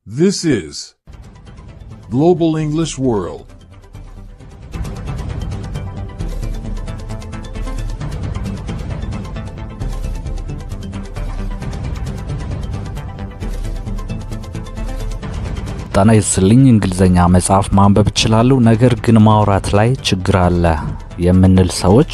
This is Global English World. ጣና ይስልኝ እንግሊዘኛ መጽሐፍ ማንበብ ይችላሉ ነገር ግን ማውራት ላይ ችግር አለ የምንል ሰዎች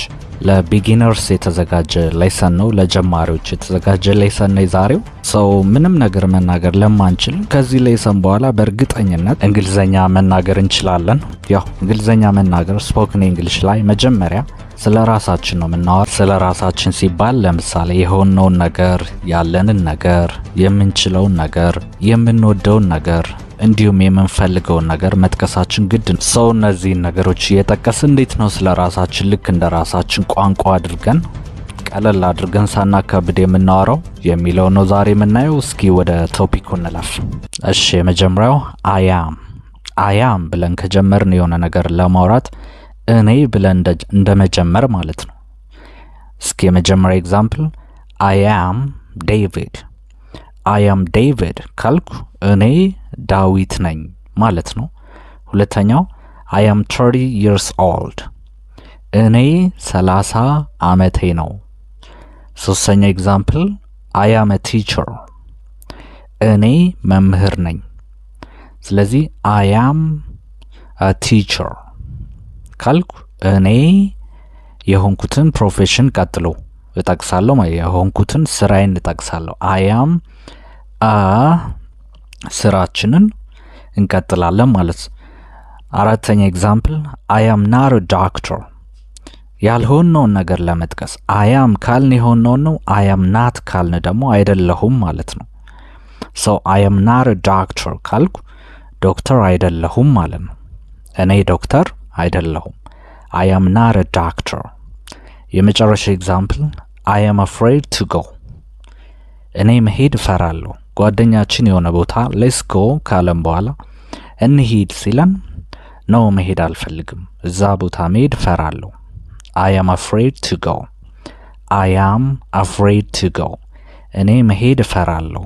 ለቢጊነርስ የተዘጋጀ ሌሰን ነው ለጀማሪዎች የተዘጋጀ ሌሰን ነው ዛሬው ሰው ምንም ነገር መናገር ለማንችል ከዚህ ሌሰን በኋላ በእርግጠኝነት እንግሊዘኛ መናገር እንችላለን ያው እንግሊዘኛ መናገር ስፖክን እንግሊሽ ላይ መጀመሪያ ስለራሳችን ነው ምናወራ ስለራሳችን ሲባል ለምሳሌ የሆነውን ነገር ያለንን ነገር የምንችለውን ነገር የምንወደውን ነገር እንዲሁም የምንፈልገውን ነገር መጥቀሳችን ግድ ነው ሰው እነዚህ ነገሮች እየጠቀስን እንዴት ነው ስለራሳችን ልክ እንደራሳችን ቋንቋ አድርገን ቀለል አድርገን ሳናከብድ የምናወራው የሚለው ነው ዛሬ የምናየው እስኪ ወደ ቶፒኩ እንለፍ እሺ የመጀመሪያው I am ብለን ከጀመርን የሆነ ነገር ለማውራት እኔ ብለን እንደመጀመር ማለት ነው እስኪ የመጀመሪያ ኤግዛምፕል I am David ካልኩ እኔ ዳዊት ነኝ ማለት ነው ሁለተኛው I am 30 years old እኔ 30 ዓመቴ ነው ሶስተኛ ኤግዛምፕል I am a teacher እኔ መምህር ነኝ ስለዚህ I am a teacher ካልኩ እኔ የሆንኩትን ፕሮፌሽን ቀጥሎ እጠቅሳለሁ ማለት የሆንኩትን ስራዬን እጠቅሳለሁ I am ስራችንን እንቀጥላለን ማለት አራተኛ ኤግዛምፕል I am not a doctor ያልሆነውን ነገር ለመጥቀስ I am ካልን የሆነውን ነው I am not ካልን ደግሞ አይደለሁም ማለት ነው so I am not a doctor ካልኩ ዶክተር አይደለሁም ማለት ነው እኔ ዶክተር አይደለሁም I am not a doctor የመጨረሻ ኤግዛምፕል I am afraid to go እኔ መሄድ ፈራለሁ ጓደኛችን የሆነ ቦታ let's go ካለም በኋላ እንሂድ ሲለን ነው መሄድ አልፈልግም እዛ ቦታ መሄድ ፈራለሁ I am afraid to go እኔ መሄድ ፈራለሁ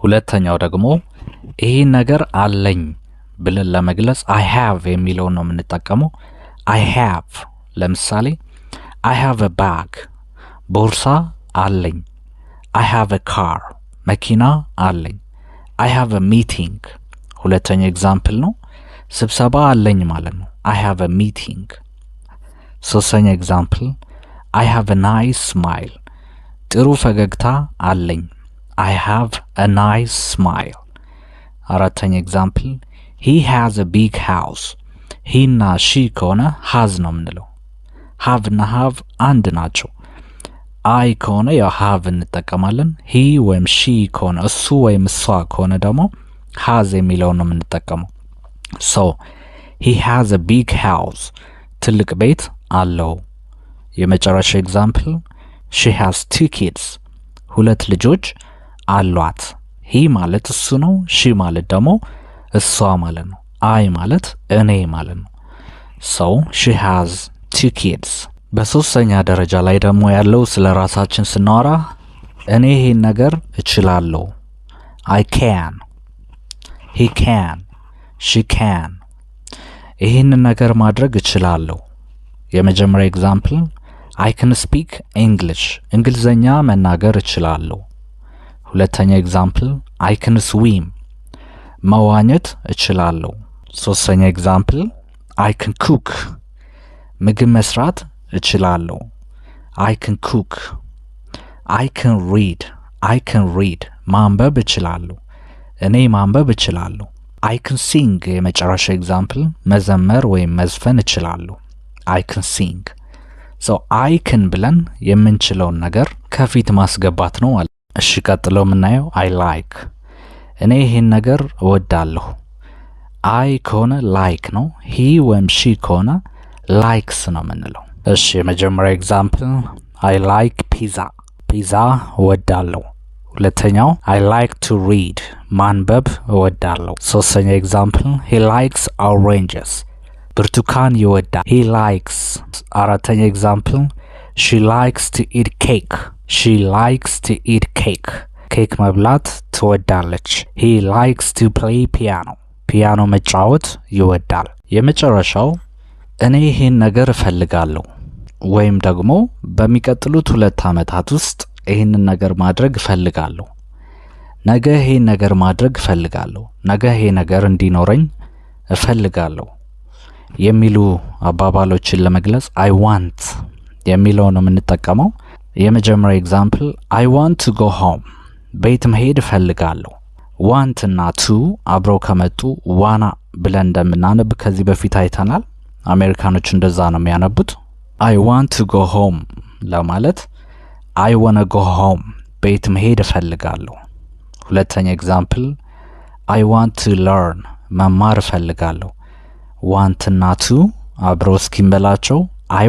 ሁለተኛው ደግሞ ይሄ ነገር አለኝ ብለን ለመግለጽ I have የሚለው ነው የምንጠቀመው I have ለምሳሌ I have a bag ቦርሳ አለኝ I have a car መኪና አለኝ I have a meeting ሁለተኛ ኤግዛምፕል ነው ስብሰባ አለኝ ማለት ነው I have a meeting ሶስተኛ ኤግዛምፕል I have a nice smile ጥሩ ፈገግታ አለኝ I have a nice smile አራተኛ ኤግዛምፕል He has a big house he እና she ከሆነ has ነው የምንለው have እና have አንድ ናቸው I ከሆነ ያው have እንጠቀማለን he ወይም she ከሆነ እሱ ወይም እሷ ከሆነ ደግሞ has የሚለውን ነው የምንጠቀመው so he has a big house ትልቅ ቤት አለው የመጨረሻ ኤግዛምፕል she has 2 kids ሁለት ልጆች አሏት he ማለት እሱ ነው she ማለት ደግሞ እሷ ማለት ነው I ማለት እኔ ማለት ነው so she has 2 kids በሶስተኛ ደረጃ ላይ ደግሞ ያለው ስለራሳችን ስናወራ እኔ ይሄን ነገር እችላለሁ I can he can she can ይሄን ነገር ማድረግ እችላለሁ የመጀመሪያ ኤግዛምፕል I can speak English እንግሊዘኛ መናገር እችላለሁ ሁለተኛ ኤግዛምፕል I can swim መዋኘት እችላለሁ ሶስተኛ ኤግዛምፕል I can cook ምግብ መስራት እችላለሁ I can cook I can read ማንበብ እችላለሁ እኔ ማንበብ እችላለሁ I can sing የመጨረሻ ኤግዛምፕል መዘመር ወይም መዝፈን እችላለሁ I can sing so I can ብለን የምንችለውን ነገር ከፊት ማስገባት ነው ማለት እሺ ቀጥሎ የምናየው I like እኔ ይሄን ነገር እወዳለሁ I ከሆነ like ነው he ወይም she ከሆነ likes ነው የምንለው እሺ የመጀመሪያ ኤግዛምፕል I like pizza እወዳለሁ ሁለተኛው I like to read ማንበብ እወዳለሁ ሶስተኛ ኤግዛምፕል he likes oranges ብርቱካን ይወዳል he likes አራተኛ ኤግዛምፕል she likes to eat cake ኬክ መብላት ትወዳለች። he likes to play piano ፒያኖ መጫወት ይወዳል። የመጨረሻው እኔ ይሄን ነገር እፈልጋለሁ ወይም ደግሞ በሚቀጥሉት 2 ዓመታት ውስጥ ይሄንን ነገር ማድረግ እፈልጋለሁ፣ ነገ ይሄን ነገር ማድረግ እፈልጋለሁ፣ ነገ ይሄ ነገር እንዲኖረኝ እፈልጋለሁ የሚሉ አባባሎችን ለመግለጽ I want የሚለው ነው የምንጠቀመው። የመጀመሪያው ኤግዛምፕል I want to go home ቤት መሄድ እፈልጋለሁ። want እና to አብረው ከመጡ ዋና ብለን እንደምናነብ ከዚህ በፊት አይተናል። አሜሪካኖች እንደዛ ነው የሚያነቡት። I want to go home ለማለት I wanna go home ቤት መሄድ እፈልጋለሁ። ሁለተኛ ኤግዛምፕል I want to learn መማር እፈልጋለሁ። want እና to አብረው እስኪንበላቸው I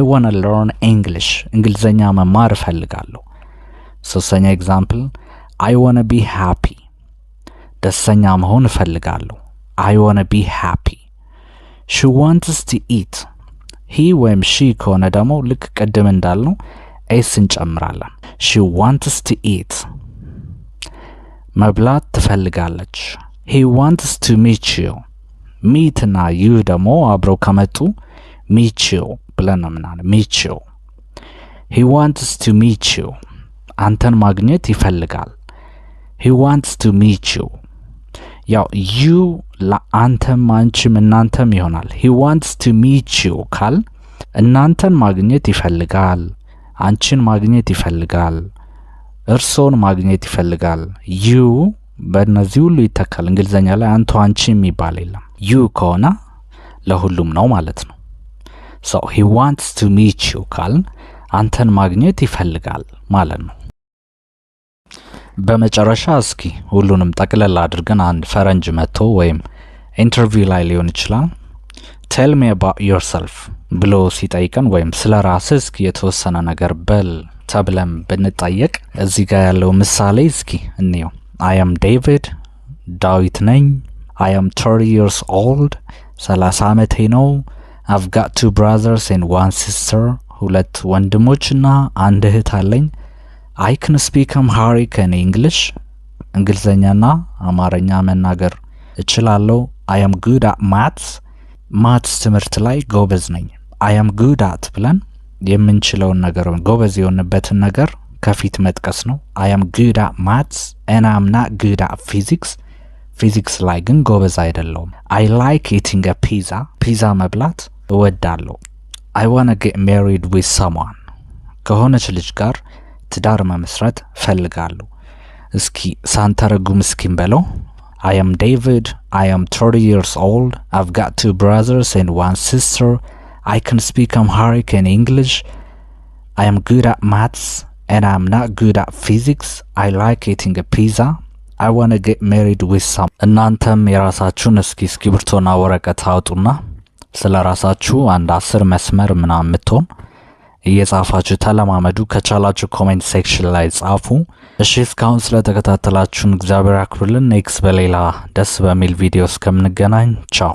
wanna learn English እንግሊዘኛ መማር እፈልጋለሁ። ሶስተኛ ኤግዛምፕል I wanna be happy ደስተኛ መሆን እፈልጋለሁ። I wanna be happy she wants to eat he ወይም she ከሆነ ደግሞ ልክ ቀደም እንዳልነው s እንጨምራለን። she wants to eat መብላት ትፈልጋለች። he wants to meet you meet እና you ደግሞ አብረው ከመጡ meet you ብለን ነው ምናምን meet you he wants to meet you አንተን ማግኘት ይፈልጋል። he wants to meet you ያው you ለአንተም አንቺም እናንተም ይሆናል። he wants to meet you ካል እናንተን ማግኘት ይፈልጋል፣ አንቺን ማግኘት ይፈልጋል፣ እርሶን ማግኘት ይፈልጋል። you በእነዚህ ሁሉ ይተካል። እንግሊዘኛ ላይ አንተ አንቺ የሚባል የለም። you ከሆነ ለሁሉም ነው ማለት ነው። so he wants to meet you ካል አንተን ማግኘት ይፈልጋል ማለት ነው። በመጨረሻ እስኪ ሁሉንም ጠቅለል አድርገን አንድ ፈረንጅ መጥቶ ወይም ኢንተርቪው ላይ ሊሆን ይችላል tell me about yourself ብሎ ሲጠይቀን ወይም ስለ ራስህ እስኪ የተወሰነ ነገር በል ተብለን ብንጠየቅ እዚህ ጋር ያለው ምሳሌ እስኪ እንየው። I am David ዳዊት ነኝ። I am 30 years old 30 ዓመቴ ነው። I've got 2 brothers and 1 sister ሁለት ወንድሞችና አንድ እህት አለኝ። I can speak Amharic and English እንግሊዘኛና አማርኛ መናገር እችላለሁ። I am good at maths ትምህርት ላይ ጎበዝ ነኝ። I am good at ብለን የምንችለውን ነገር ጎበዝ የሆንበትን ነገር ከፊት መጥቀስ ነው። I am good at maths and I'm not good at physics ላይ ግን ጎበዝ አይደለሁም። I like eating a pizza መብላት እወዳለሁ። I wanna get married with someone ከሆነች ልጅ ጋር ትዳር መመስረት ፈልጋለሁ። እስኪ ሳንተረጉም እስኪም በለው I am David I am 30 years old I've got 2 brothers and 1 sister I can speak Amharic and English I am good at maths and I'm not good at physics I like eating a pizza I want to get married with some እናንተም የራሳችሁን እስኪ እስክሪብቶና ወረቀት አውጡና ስለ ራሳችሁ አንድ 10 መስመር ምናምን ምትሆን እየጻፋችሁ ተለማመዱ። ከቻላችሁ ኮሜንት ሴክሽን ላይ ጻፉ። እሺ እስካሁን ስለተከታተላችሁን እግዚአብሔር ያክብርልን። ኔክስት በሌላ ደስ በሚል ቪዲዮ እስከምንገናኝ ቻው።